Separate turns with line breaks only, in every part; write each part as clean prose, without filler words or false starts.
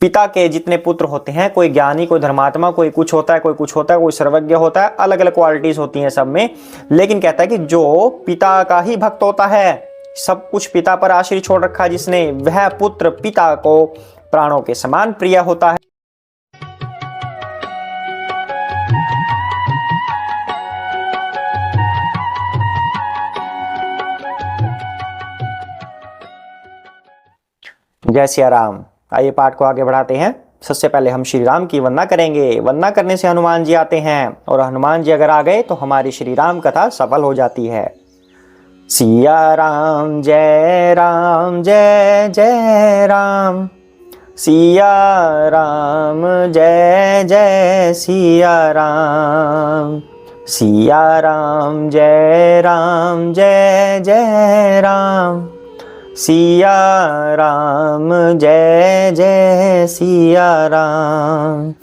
पिता के जितने पुत्र होते हैं, कोई ज्ञानी, कोई धर्मात्मा, कोई कुछ होता है, कोई कुछ होता है, कोई सर्वज्ञ होता है, अलग अलग क्वालिटीज होती हैं सब में। लेकिन कहता है कि जो पिता का ही भक्त होता है, सब कुछ पिता पर आश्रित छोड़ रखा है जिसने, वह पुत्र पिता को प्राणों के समान प्रिय होता है। जय सिया राम। आइए पाठ को आगे बढ़ाते हैं। सबसे पहले हम श्री राम की वंदना करेंगे। वंदना करने से हनुमान जी आते हैं और हनुमान जी अगर आ गए तो हमारी श्री राम कथा सफल हो जाती है। सिया राम जय जय राम, सिया राम जय जय सिया राम, सिया राम जय जय राम, सिया राम जय जय सिया राम,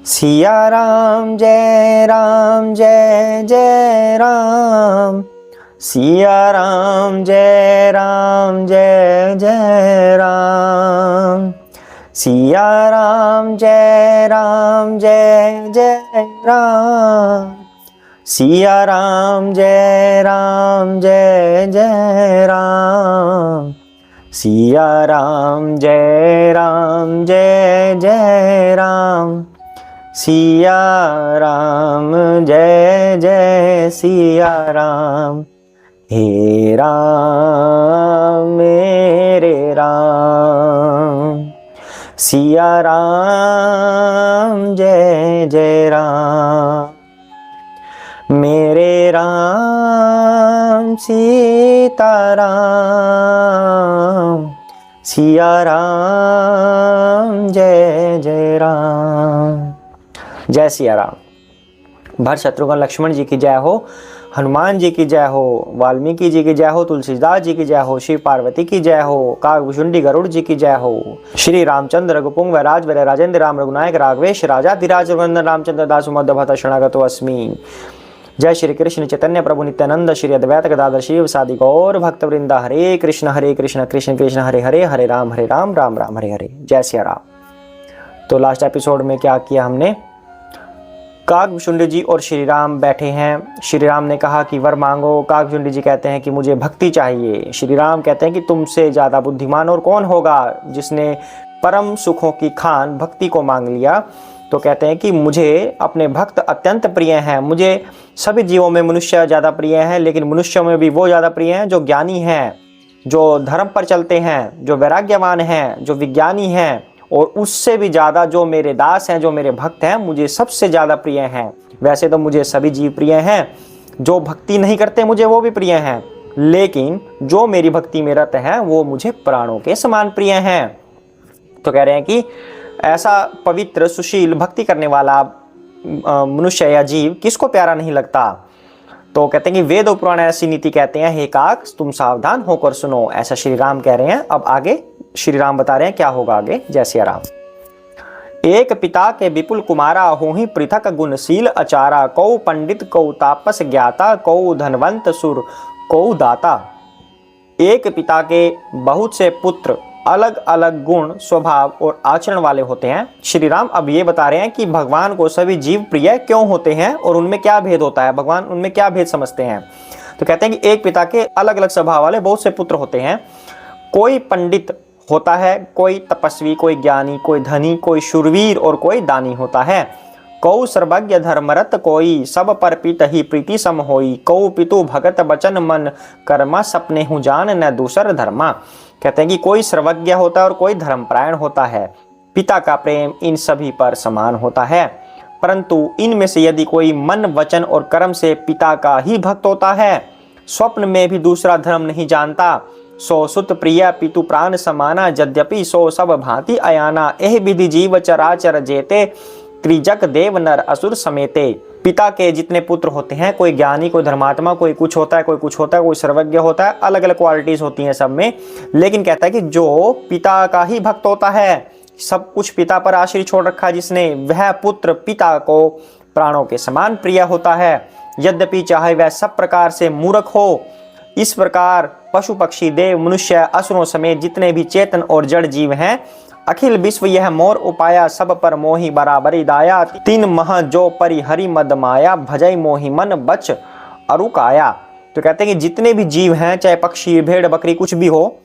सिया राम जय जय राम, सिया राम जय जय राम, सिया राम जय जय राम, सिया राम जय जय राम, सिया राम जय जय राम, सिया राम जय जय सिया राम। हे राम मेरे राम, सिया राम जय जय राम, मेरे राम सीता राम, सिया राम जय जय राम। जय सिया राम। भरत शत्रुघ्न लक्ष्मण जी की जय हो, हनुमान जी की जय हो, वाल्मीकि जी की जय हो, तुलसीदास जी की जय हो, शिव पार्वती की जय हो, काकभुषुंडी गरुड़ जी की जय हो, श्री रामचंद्र रघुपुंग वैराज वैर राजेंद्र राम रघुनायक राघवेश राजाधिराज रघुनंदन रामचंद्र दास मध्य शरणागतो अस्मि। जय श्री कृष्ण चैतन्य प्रभु नित्यानंद, श्री अद्वैत गदाधर शिव सादि गौर भक्त वृंदा, हरे कृष्ण कृष्ण कृष्ण हरे हरे, हरे राम राम राम हरे हरे। जय सिया राम। तो लास्ट एपिसोड में क्या किया हमने, काकभुषुंडी जी और श्री राम बैठे हैं। श्री राम ने कहा कि वर मांगो। काकभुषुंडी जी कहते हैं कि मुझे भक्ति चाहिए। श्री राम कहते हैं कि तुमसे ज्यादा बुद्धिमान और कौन होगा जिसने परम सुखों की खान भक्ति को मांग लिया। तो कहते हैं कि मुझे अपने भक्त अत्यंत प्रिय हैं। मुझे सभी जीवों में मनुष्य ज़्यादा प्रिय हैं, लेकिन मनुष्यों में भी वो ज़्यादा प्रिय हैं जो ज्ञानी हैं, जो धर्म पर चलते हैं, जो वैराग्यवान हैं, जो विज्ञानी हैं, और उससे भी ज़्यादा जो मेरे दास हैं, जो मेरे भक्त हैं, मुझे सबसे ज़्यादा प्रिय हैं। वैसे तो मुझे सभी जीव प्रिय हैं, जो भक्ति नहीं करते मुझे वो भी प्रिय हैं, लेकिन जो मेरी भक्ति में रत हैं वो मुझे प्राणों के समान प्रिय हैं। तो कह रहे हैं कि ऐसा पवित्र सुशील भक्ति करने वाला मनुष्य या जीव किसको प्यारा नहीं लगता। तो कहते हैं कि वेद और पुराण ऐसी नीति कहते हैं, हे काक तुम सावधान होकर सुनो। ऐसा श्री राम कह रहे हैं। अब आगे श्री राम बता रहे हैं क्या होगा आगे। जय सिया राम। एक पिता के विपुल कुमारा, होहि पृथक गुणशील अचारा, कौ पंडित कौ तापस ज्ञाता, कौ धनवंत सुर कौ दाता। एक पिता के बहुत से पुत्र अलग अलग गुण स्वभाव और आचरण वाले होते हैं। श्री राम अब ये बता रहे हैं कि भगवान को सभी जीव प्रिय क्यों होते हैं और उनमें क्या भेद होता है, भगवान उनमें क्या भेद समझते हैं। तो कहते हैं कि एक पिता के अलग अलग स्वभाव वाले बहुत से पुत्र होते हैं। कोई पंडित होता है, कोई तपस्वी, कोई ज्ञानी, कोई धनी, कोई शूरवीर और कोई दानी होता है। कौ सर्वज्ञ धर्मरत कोई, सब पर पित ही प्रीति सम होई, कौ पितु भगत बचन मन कर्मा, सपने हूँ जान न दूसर धर्मा। कहते हैं कि कोई सर्वज्ञ होता है और कोई धर्मपरायण होता है। पिता का प्रेम इन सभी पर समान होता है, परंतु इनमें से यदि कोई मन वचन और कर्म से पिता का ही भक्त होता है, स्वप्न में भी दूसरा धर्म नहीं जानता, सो सुत प्रिय पितु प्राण समाना, यद्यपि सो सब भांति अयाना, एह विधि जीव चराचर जेते, त्रिजग देव नर असुर समेते। पिता के जितने पुत्र होते हैं, कोई ज्ञानी, कोई धर्मात्मा, कोई कुछ होता है, कोई कुछ होता है, कोई सर्वज्ञ होता है, अलग अलग क्वालिटीज होती हैं सब में। लेकिन कहता है कि जो पिता का ही भक्त होता है, सब कुछ पिता पर आश्रित छोड़ रखा है जिसने, वह पुत्र पिता को प्राणों के समान प्रिय होता है। यद्यपि चाहे वह सब प्रकार से मूर्ख हो। इस प्रकार पशु पक्षी देव मनुष्य असुरों समेत जितने भी चेतन और जड़ जीव हैं, अखिल विश्व यह मोर उपाया, सब पर मोहि बराबरी दाया। तीन मह जो परि हरि मद माया, भजई मोहि मन बच अरुकाया। तो कहते हैं कि जितने भी जीव हैं, चाहे पक्षी भेड़ बकरी कुछ भी हो,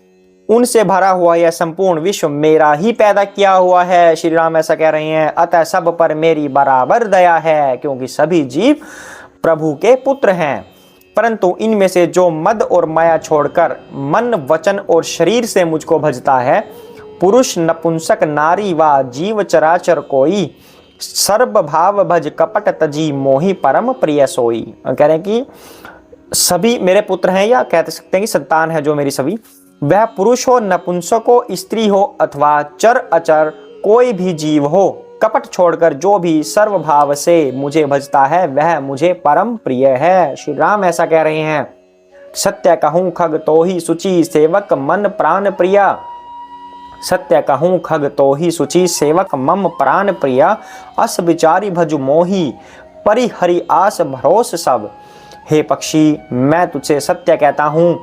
उनसे भरा हुआ यह संपूर्ण विश्व मेरा ही पैदा किया हुआ है। श्री राम ऐसा कह रहे हैं, अतः सब पर मेरी बराबर दया है, क्योंकि सभी जीव प्रभु के पुत्र हैं। परंतु इनमें से जो मद और माया छोड़कर मन वचन और शरीर से मुझको भजता है, पुरुष नपुंसक नारी व जीव चराचर कोई, सर्व भाव भज कपट तजी मोहि परम प्रिय सोई। कह रहे हैं कि सभी मेरे पुत्र हैं, या कह सकते हैं कि संतान है जो मेरी सभी, वह पुरुष हो, नपुंसक हो, स्त्री हो अथवा चर अचर कोई भी जीव हो, कपट छोड़कर जो भी सर्व भाव से मुझे भजता है वह मुझे परम प्रिय है। श्री राम ऐसा कह रहे हैं, सत्य कहूं खग तो ही सुचि सेवक मन प्राण प्रिया। सत्य कहूं खग तो ही सुचि सेवक मम प्राण प्रिया, अस विचारी भजु मोही परि हरि आस भरोस सब। हे पक्षी, मैं तुझसे सत्य कहता हूं,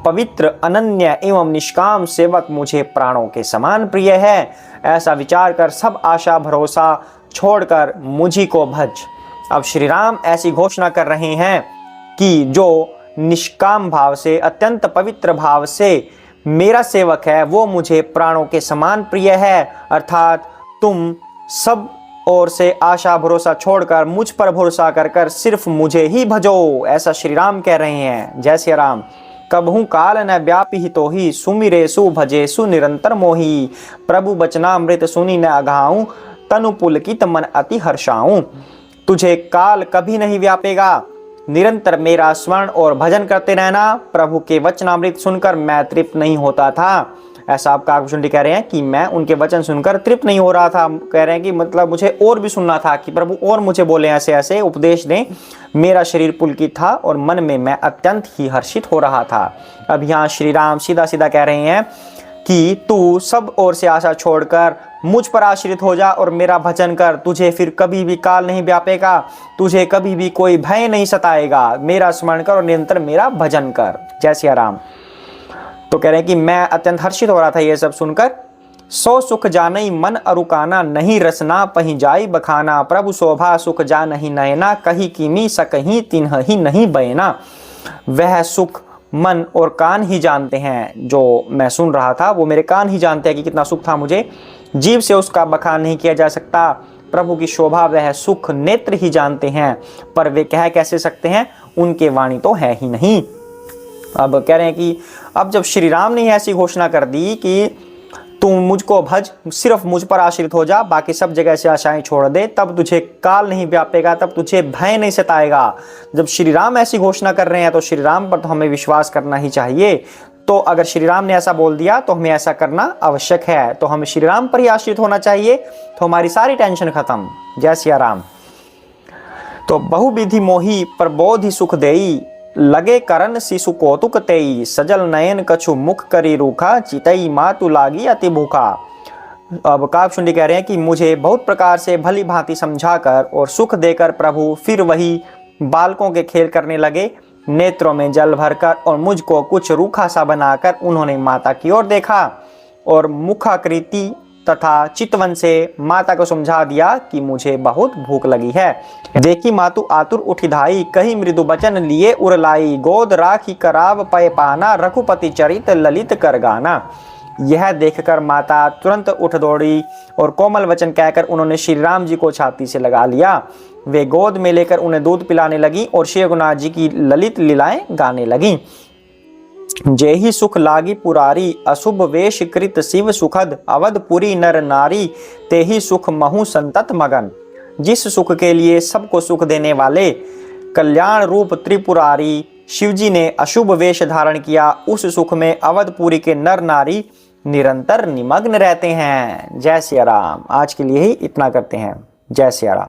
पवित्र अनन्य एवं निष्काम सेवक मुझे प्राणों के समान प्रिय है। ऐसा विचार कर सब आशा भरोसा छोड़कर मुझी को भज। अब श्री राम ऐसी घोषणा कर रहे हैं कि जो निष्काम भाव से, अत्यंत पवित्र भाव से मेरा सेवक है, वो मुझे प्राणों के समान प्रिय है। अर्थात तुम सब ओर से आशा भरोसा छोड़कर मुझ पर भरोसा कर सिर्फ मुझे ही भजो, ऐसा श्री राम कह रहे हैं। जय श्री राम। कबहू काल न व्यापी तो ही, सुमिरे सु भजे सु निरंतर मोही। प्रभु बचनामृत सुनी न अघाऊं, तनु पुलकित मन अति हर्षाऊं। तुझे काल कभी नहीं व्यापेगा, निरंतर मेरा स्मरण और भजन करते रहना। प्रभु के वचनामृत सुनकर मैं तृप्त नहीं होता था। ऐसा आप काकभूषण कह रहे हैं कि मैं उनके वचन सुनकर तृप्त नहीं हो रहा था। कह रहे हैं कि मतलब मुझे और भी सुनना था, कि प्रभु और मुझे बोले, ऐसे ऐसे उपदेश दें। मेरा शरीर पुलकित था और मन में मैं अत्यंत ही हर्षित हो रहा था। अब यहाँ श्री राम सीधा सीधा कह रहे हैं कि तू सब ओर से आशा छोड़कर मुझ पर आश्रित हो जा और मेरा भजन कर। तुझे फिर कभी भी काल नहीं व्यापेगा, तुझे कभी भी कोई भय नहीं सताएगा। मेरा स्मरण कर और निरंतर मेरा भजन कर। जय सिया राम। तो कह रहे हैं कि मैं अत्यंत हर्षित हो रहा था ये सब सुनकर। सो सुख जानई मन अरुकाना, नहीं रसना पही जाई बखाना। प्रभु शोभा सुख जा नहीं नयना, कही कीमी सकही तिन्ह ही नहीं बयना। वह सुख मन और कान ही जानते हैं। जो मैं सुन रहा था वो मेरे कान ही जानते हैं कि कितना सुख था मुझे। जीव से उसका बखान नहीं किया जा सकता। प्रभु की शोभा वह सुख नेत्र ही जानते हैं, पर वे कह कैसे सकते हैं, उनके वाणी तो है ही नहीं। अब कह रहे हैं कि अब जब श्री राम ने ऐसी घोषणा कर दी कि तू मुझको भज, सिर्फ मुझ पर आश्रित हो जा, बाकी सब जगह से आशाएं छोड़ दे, तब तुझे काल नहीं व्यापेगा, तब तुझे भय नहीं सताएगा। जब श्री राम ऐसी घोषणा कर रहे हैं तो श्री राम पर तो हमें विश्वास करना ही चाहिए। तो अगर श्री राम ने ऐसा बोल दिया तो हमें ऐसा करना आवश्यक है। तो हमें श्री राम पर ही आश्रित होना चाहिए, तो हमारी सारी टेंशन खत्म। जय सिया राम। तो बहुविधि मोही प्रबोधि सुख देई, लगे करन शिशु कौतुक तेई। सजल नयन कछु मुख करी रूखा, चितई मातु लागी अति भूखा। अब काकभूषण कह रहे हैं कि मुझे बहुत प्रकार से भली भांति समझाकर और सुख देकर प्रभु फिर वही बालकों के खेल करने लगे। नेत्रों में जल भरकर और मुझको कुछ रूखा सा बनाकर उन्होंने माता की ओर देखा और मुखाकृति तथा चितवन से माता को समझा दिया कि मुझे बहुत भूख लगी है। देखी मातु आतुर उठिधाई, कही मृदु बचन लिए उरलाई। गोद राखी कराव पय पाना, रघुपति चरित ललित कर गाना। यह देखकर माता तुरंत उठ दौड़ी और कोमल वचन कहकर उन्होंने श्री राम जी को छाती से लगा लिया। वे गोद में लेकर उन्हें दूध पिलाने लगी और श्री रघुनाथ जी की ललित लीलाएं गाने लगी। जेहि सुख लागी पुरारी, अशुभ वेश कृत शिव सुखद। अवधपुरी नर नारी, तेहि सुख महु संतत मगन। जिस सुख के लिए सबको सुख देने वाले कल्याण रूप त्रिपुरारी शिवजी ने अशुभ वेश धारण किया, उस सुख में अवधपुरी के नर नारी निरंतर निमग्न रहते हैं। जय सिया राम। आज के लिए ही इतना करते हैं। जय सिया राम।